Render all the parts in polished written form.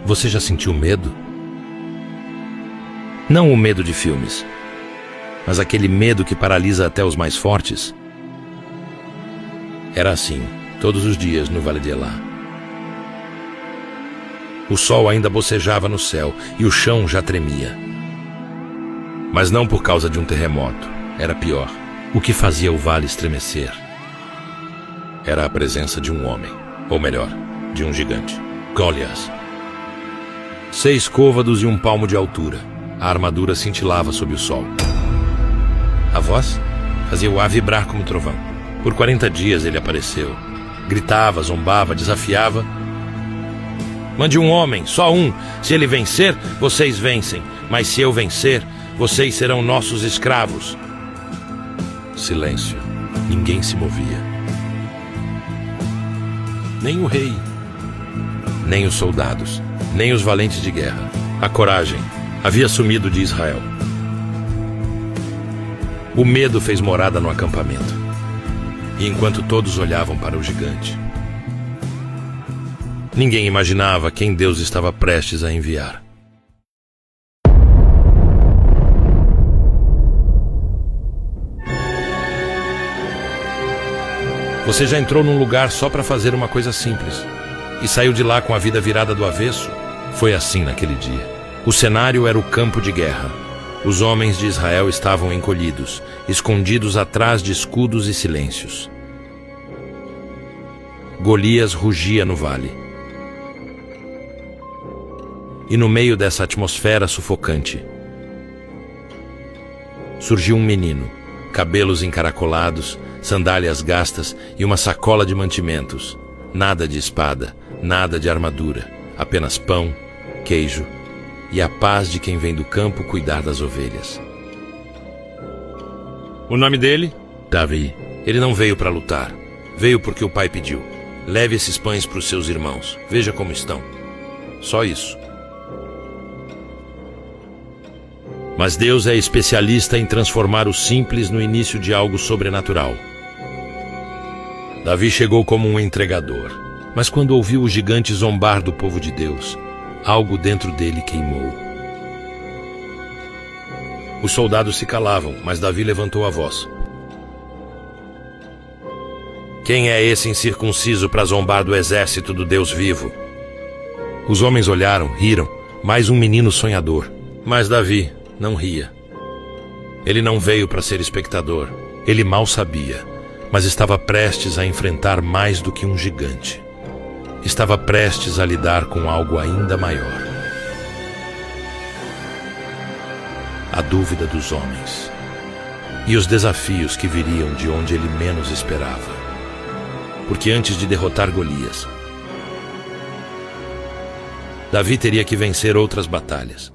Você já sentiu medo? Não o medo de filmes, mas aquele medo que paralisa até os mais fortes. Era assim, todos os dias no Vale de Elá. O sol ainda bocejava no céu e o chão já tremia. Mas não por causa de um terremoto, era pior. O que fazia o vale estremecer era a presença de um homem, ou melhor, de um gigante, Golias. 6 côvados e 1 palmo de altura. A armadura cintilava sob o sol. A voz fazia o ar vibrar como trovão. Por 40 dias ele apareceu. Gritava, zombava, desafiava. Mande um homem, só um. Se ele vencer, vocês vencem. Mas se eu vencer, vocês serão nossos escravos. Silêncio. Ninguém se movia. Nem o rei, nem os soldados, nem os valentes de guerra. A coragem havia sumido de Israel. O medo fez morada no acampamento. E enquanto todos olhavam para o gigante, ninguém imaginava quem Deus estava prestes a enviar. Você já entrou num lugar só para fazer uma coisa simples e saiu de lá com a vida virada do avesso? Foi assim naquele dia. O cenário era o campo de guerra. Os homens de Israel estavam encolhidos, escondidos atrás de escudos e silêncios. Golias rugia no vale. E no meio dessa atmosfera sufocante, surgiu um menino, cabelos encaracolados, sandálias gastas e uma sacola de mantimentos. Nada de espada, nada de armadura, apenas pão, queijo e a paz de quem vem do campo cuidar das ovelhas. O nome dele? Davi. Ele não veio para lutar. Veio porque o pai pediu. Leve esses pães para os seus irmãos. Veja como estão. Só isso. Mas Deus é especialista em transformar o simples no início de algo sobrenatural. Davi chegou como um entregador, mas quando ouviu o gigante zombar do povo de Deus, algo dentro dele queimou. Os soldados se calavam, mas Davi levantou a voz. Quem é esse incircunciso para zombar do exército do Deus vivo? Os homens olharam, riram, mais um menino sonhador. Mas Davi não ria. Ele não veio para ser espectador. Ele mal sabia, mas estava prestes a enfrentar mais do que um gigante. Estava prestes a lidar com algo ainda maior. A dúvida dos homens e os desafios que viriam de onde ele menos esperava. Porque antes de derrotar Golias, Davi teria que vencer outras batalhas.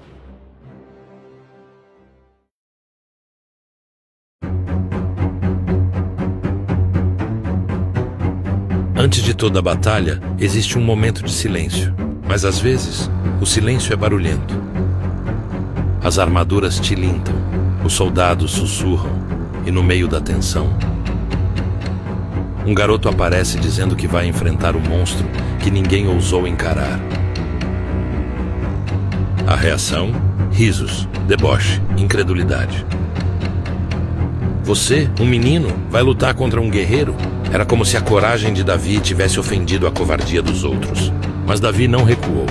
Antes de toda a batalha, existe um momento de silêncio. Mas às vezes, o silêncio é barulhento. As armaduras tilintam, os soldados sussurram, e no meio da tensão, um garoto aparece dizendo que vai enfrentar o monstro que ninguém ousou encarar. A reação? Risos, deboche, incredulidade. Você, um menino, vai lutar contra um guerreiro? Era como se a coragem de Davi tivesse ofendido a covardia dos outros. Mas Davi não recuou.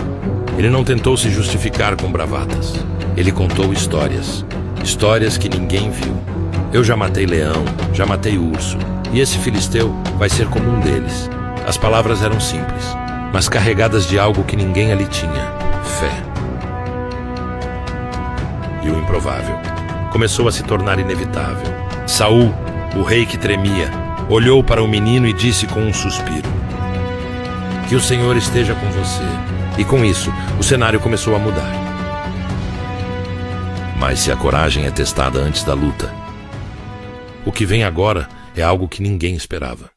Ele não tentou se justificar com bravatas. Ele contou histórias. Histórias que ninguém viu. Eu já matei leão, já matei urso. E esse filisteu vai ser como um deles. As palavras eram simples, mas carregadas de algo que ninguém ali tinha. Fé. E o improvável começou a se tornar inevitável. Saul, o rei que tremia, olhou para o menino e disse com um suspiro: que o Senhor esteja com você. E com isso, o cenário começou a mudar. Mas se a coragem é testada antes da luta, o que vem agora é algo que ninguém esperava.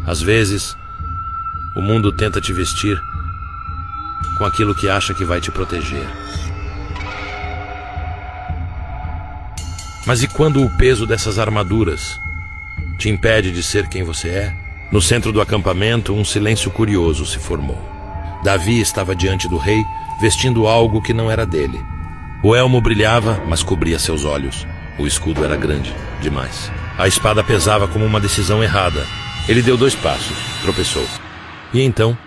Às vezes, o mundo tenta te vestir com aquilo que acha que vai te proteger. Mas e quando o peso dessas armaduras Te impede de ser quem você é? No centro do acampamento, um silêncio curioso se formou. Davi estava diante do rei, vestindo algo que não era dele. O elmo brilhava, mas cobria seus olhos. O escudo era grande demais. A espada pesava como uma decisão errada. Ele deu 2 passos, tropeçou. E então,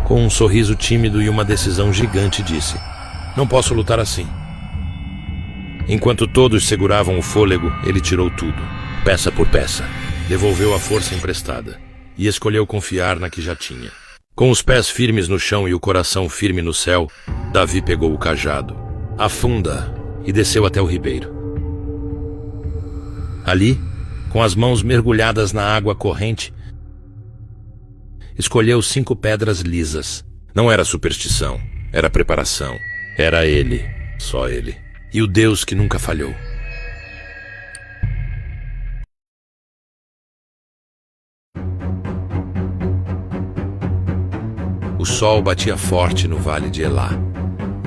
com um sorriso tímido e uma decisão gigante, disse: "Não posso lutar assim." Enquanto todos seguravam o fôlego, ele tirou tudo, peça por peça. Devolveu a força emprestada e escolheu confiar na que já tinha. Com os pés firmes no chão e o coração firme no céu, Davi pegou o cajado, afunda e desceu até o ribeiro. Ali, com as mãos mergulhadas na água corrente, escolheu 5 pedras lisas. Não era superstição, era preparação. Era ele, só ele, e o Deus que nunca falhou. O sol batia forte no vale de Elá,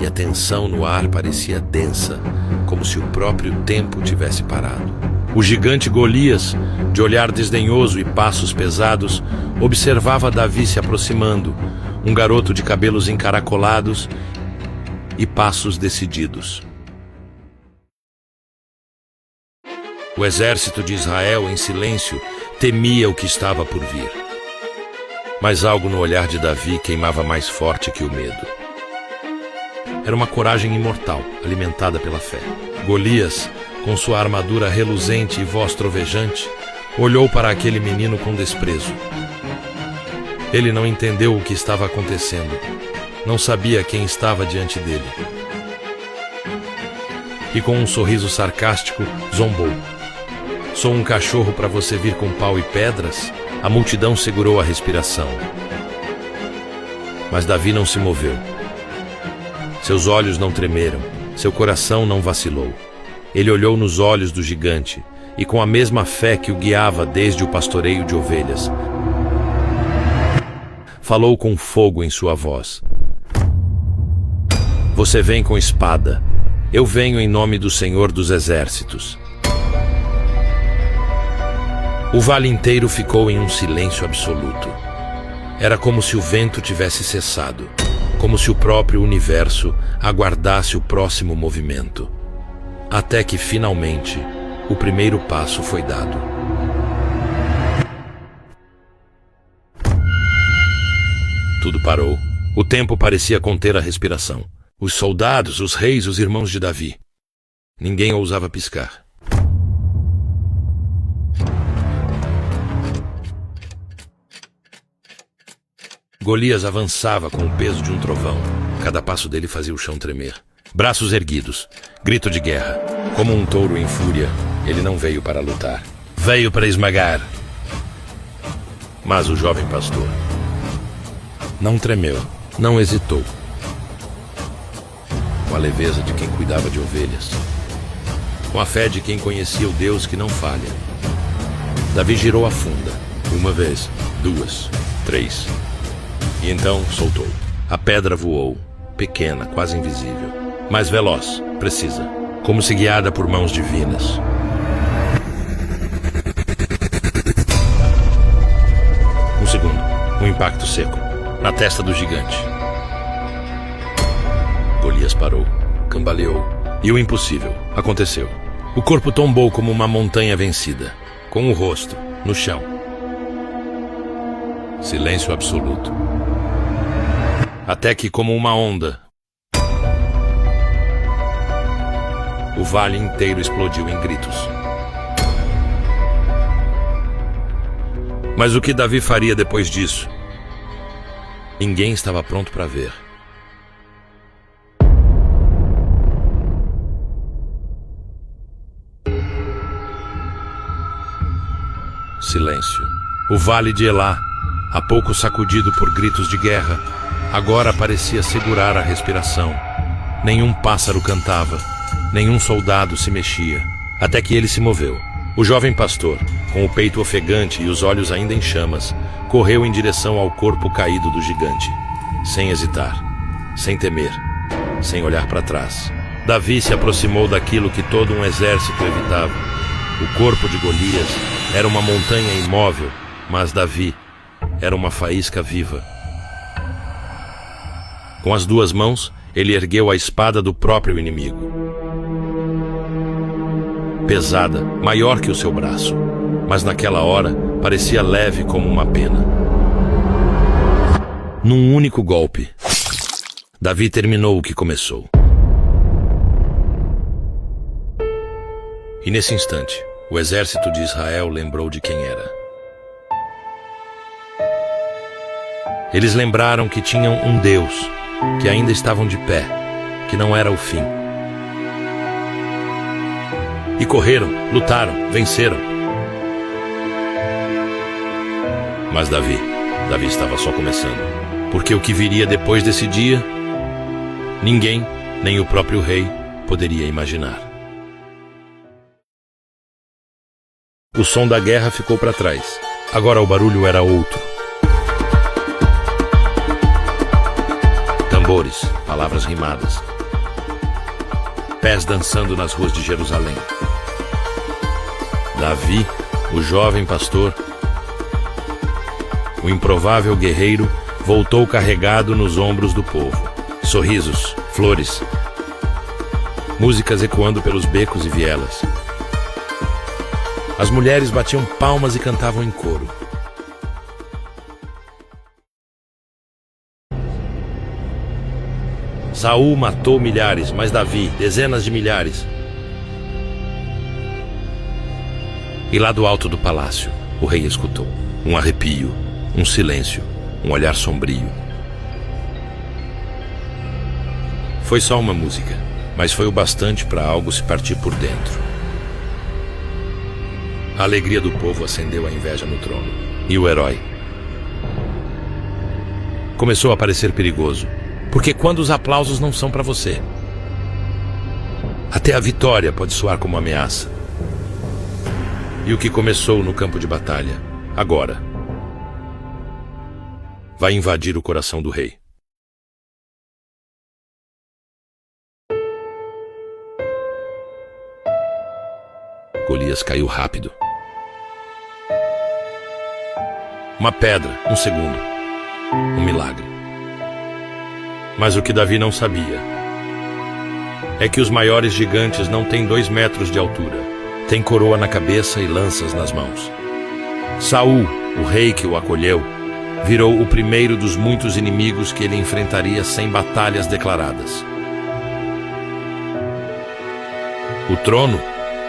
e a tensão no ar parecia densa, como se o próprio tempo tivesse parado. O gigante Golias, de olhar desdenhoso e passos pesados, observava Davi se aproximando, um garoto de cabelos encaracolados e passos decididos. O exército de Israel, em silêncio, temia o que estava por vir. Mas algo no olhar de Davi queimava mais forte que o medo. Era uma coragem imortal, alimentada pela fé. Golias, com sua armadura reluzente e voz trovejante, olhou para aquele menino com desprezo. Ele não entendeu o que estava acontecendo. Não sabia quem estava diante dele. E com um sorriso sarcástico, zombou. "Sou um cachorro para você vir com pau e pedras?" A multidão segurou a respiração. Mas Davi não se moveu. Seus olhos não tremeram, seu coração não vacilou. Ele olhou nos olhos do gigante e, com a mesma fé que o guiava desde o pastoreio de ovelhas, falou com fogo em sua voz: "Você vem com espada, eu venho em nome do Senhor dos Exércitos." O vale inteiro ficou em um silêncio absoluto. Era como se o vento tivesse cessado, como se o próprio universo aguardasse o próximo movimento. Até que, finalmente, o primeiro passo foi dado. Tudo parou. O tempo parecia conter a respiração. Os soldados, os reis, os irmãos de Davi. Ninguém ousava piscar. Golias avançava com o peso de um trovão. Cada passo dele fazia o chão tremer. Braços erguidos, grito de guerra. Como um touro em fúria, ele não veio para lutar. Veio para esmagar. Mas o jovem pastor não tremeu, não hesitou. Com a leveza de quem cuidava de ovelhas. Com a fé de quem conhecia o Deus que não falha. Davi girou a funda. 1 vez, 2, 3... E então soltou. A pedra voou, pequena, quase invisível, mas veloz, precisa, como se guiada por mãos divinas. Um segundo, um impacto seco, na testa do gigante. Golias parou, cambaleou, e o impossível aconteceu. O corpo tombou como uma montanha vencida, com o rosto no chão. Silêncio absoluto. Até que, como uma onda, o vale inteiro explodiu em gritos. Mas o que Davi faria depois disso? Ninguém estava pronto para ver. Silêncio. O vale de Elá, há pouco sacudido por gritos de guerra, agora parecia segurar a respiração. Nenhum pássaro cantava, nenhum soldado se mexia, até que ele se moveu. O jovem pastor, com o peito ofegante e os olhos ainda em chamas, correu em direção ao corpo caído do gigante, sem hesitar, sem temer, sem olhar para trás. Davi se aproximou daquilo que todo um exército evitava. O corpo de Golias era uma montanha imóvel, mas Davi era uma faísca viva. Com as duas mãos, ele ergueu a espada do próprio inimigo. Pesada, maior que o seu braço, mas naquela hora parecia leve como uma pena. Num único golpe, Davi terminou o que começou. E nesse instante, o exército de Israel lembrou de quem era. Eles lembraram que tinham um Deus, que ainda estavam de pé, que não era o fim. E correram, lutaram, venceram. Mas Davi estava só começando, porque o que viria depois desse dia, ninguém, nem o próprio rei, poderia imaginar. O som da guerra ficou para trás. Agora o barulho era outro. Tambores, palavras rimadas. Pés dançando nas ruas de Jerusalém. Davi, o jovem pastor, o improvável guerreiro, voltou carregado nos ombros do povo. Sorrisos, flores, músicas ecoando pelos becos e vielas. As mulheres batiam palmas e cantavam em coro. Saul matou milhares, mas Davi, dezenas de milhares. E lá do alto do palácio, o rei escutou um arrepio, um silêncio, um olhar sombrio. Foi só uma música, mas foi o bastante para algo se partir por dentro. A alegria do povo acendeu a inveja no trono. E o herói começou a parecer perigoso. Porque quando os aplausos não são para você, até a vitória pode soar como ameaça. E o que começou no campo de batalha, agora, vai invadir o coração do rei. Golias caiu rápido. Uma pedra, um segundo. Um milagre. Mas o que Davi não sabia é que os maiores gigantes não têm 2 metros de altura. Têm coroa na cabeça e lanças nas mãos. Saul, o rei que o acolheu, virou o primeiro dos muitos inimigos que ele enfrentaria sem batalhas declaradas. O trono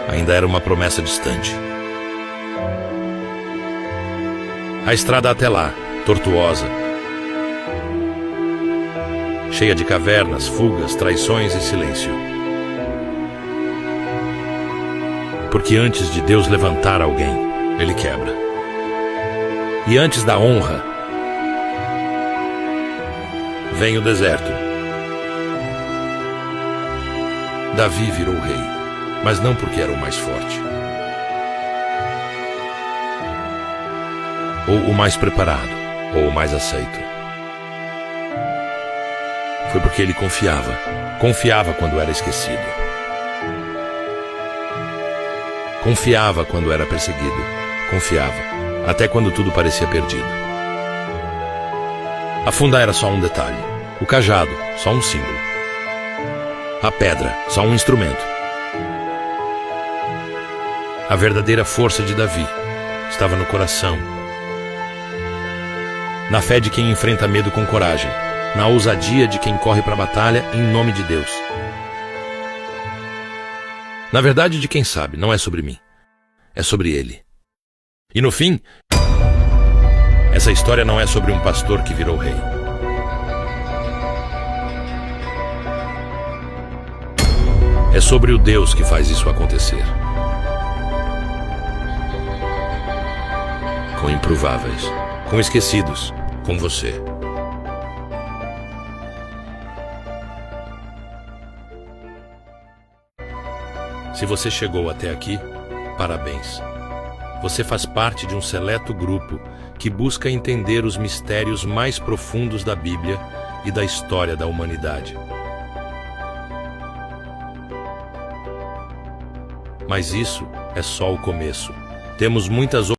ainda era uma promessa distante. A estrada até lá, tortuosa, cheia de cavernas, fugas, traições e silêncio. Porque antes de Deus levantar alguém, Ele quebra. E antes da honra, vem o deserto. Davi virou rei, mas não porque era o mais forte, ou o mais preparado, ou o mais aceito. Foi porque ele confiava quando era esquecido. Confiava quando era perseguido. Confiava, até quando tudo parecia perdido. A funda era só um detalhe. O cajado, só um símbolo. A pedra, só um instrumento. A verdadeira força de Davi estava no coração. Na fé de quem enfrenta medo com coragem. Na ousadia de quem corre para a batalha em nome de Deus. Na verdade, de quem sabe, não é sobre mim. É sobre ele. E no fim, essa história não é sobre um pastor que virou rei. É sobre o Deus que faz isso acontecer. Com improváveis, com esquecidos, com você. Se você chegou até aqui, parabéns. Você faz parte de um seleto grupo que busca entender os mistérios mais profundos da Bíblia e da história da humanidade. Mas isso é só o começo. Temos muitas